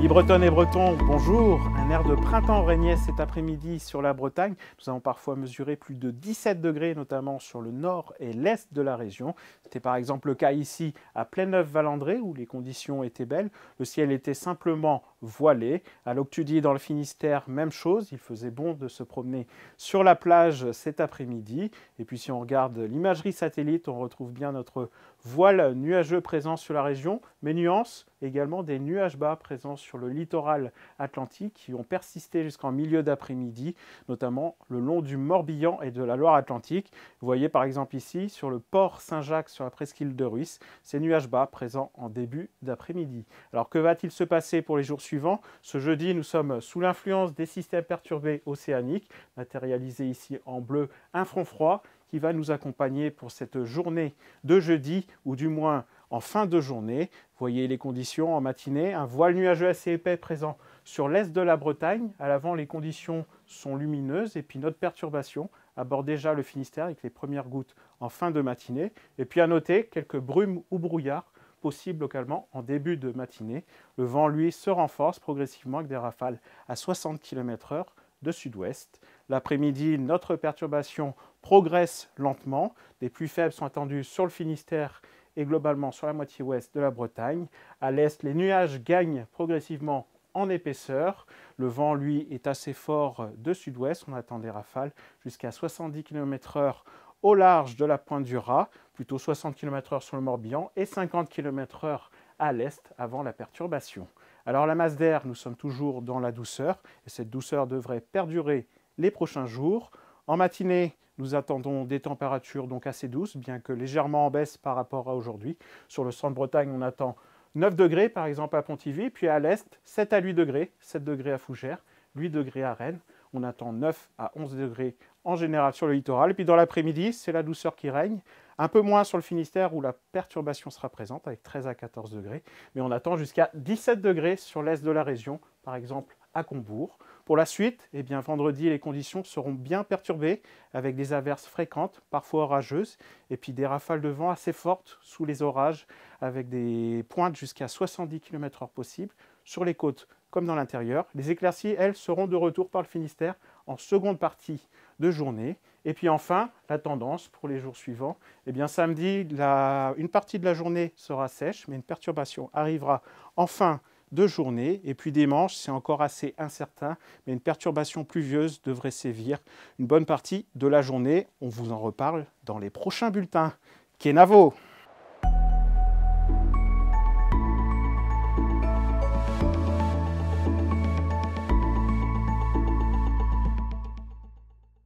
Amis bretonnes et bretons, bonjour. Un air de printemps régnait cet après-midi sur la Bretagne. Nous avons parfois mesuré plus de 17 degrés, notamment sur le nord et l'est de la région. C'était par exemple le cas ici à Pléneuf-Valandré, où les conditions étaient belles. Le ciel était simplement voilé. À Loctudy, dans le Finistère, même chose. Il faisait bon de se promener sur la plage cet après-midi. Et puis si on regarde l'imagerie satellite, on retrouve bien notre voile nuageux présent sur la région, mais nuance également des nuages bas présents sur le littoral atlantique qui ont persisté jusqu'en milieu d'après-midi, notamment le long du Morbihan et de la Loire-Atlantique. Vous voyez par exemple ici sur le port Saint-Jacques sur la presqu'île de Ruisse, ces nuages bas présents en début d'après-midi. Alors que va-t-il se passer pour les jours suivants? Ce jeudi, nous sommes sous l'influence des systèmes perturbés océaniques, matérialisés ici en bleu, un front froid qui va nous accompagner pour cette journée de jeudi, ou du moins en fin de journée. Vous voyez les conditions en matinée, un voile nuageux assez épais présent sur l'est de la Bretagne. À l'avant, les conditions sont lumineuses et puis notre perturbation aborde déjà le Finistère avec les premières gouttes en fin de matinée. Et puis à noter quelques brumes ou brouillards possibles localement en début de matinée. Le vent, lui, se renforce progressivement avec des rafales à 60 km/h de sud-ouest. L'après-midi, notre perturbation progresse lentement. Des pluies faibles sont attendues sur le Finistère et globalement sur la moitié ouest de la Bretagne. À l'est, les nuages gagnent progressivement en épaisseur. Le vent, lui, est assez fort de sud-ouest. On attend des rafales jusqu'à 70 km/h au large de la pointe du Raz, plutôt 60 km/h sur le Morbihan et 50 km/h à l'est avant la perturbation. Alors la masse d'air, nous sommes toujours dans la douceur et cette douceur devrait perdurer les prochains jours. En matinée, nous attendons des températures donc assez douces, bien que légèrement en baisse par rapport à aujourd'hui. Sur le centre-Bretagne, on attend 9 degrés par exemple à Pontivy, puis à l'est, 7 à 8 degrés, 7 degrés à Fougères, 8 degrés à Rennes. On attend 9 à 11 degrés en général sur le littoral. Et puis dans l'après-midi, c'est la douceur qui règne. Un peu moins sur le Finistère où la perturbation sera présente avec 13 à 14 degrés. Mais on attend jusqu'à 17 degrés sur l'est de la région, par exemple à Combourg. Pour la suite, eh bien, vendredi, les conditions seront bien perturbées avec des averses fréquentes, parfois orageuses, et puis des rafales de vent assez fortes sous les orages avec des pointes jusqu'à 70 km/h possibles sur les côtes comme dans l'intérieur. Les éclaircies, elles, seront de retour par le Finistère en seconde partie de journée. Et puis enfin, la tendance pour les jours suivants, eh bien samedi, une partie de la journée sera sèche, mais une perturbation arrivera en fin de journée. Et puis dimanche, c'est encore assez incertain, mais une perturbation pluvieuse devrait sévir une bonne partie de la journée. On vous en reparle dans les prochains bulletins. Kenavo!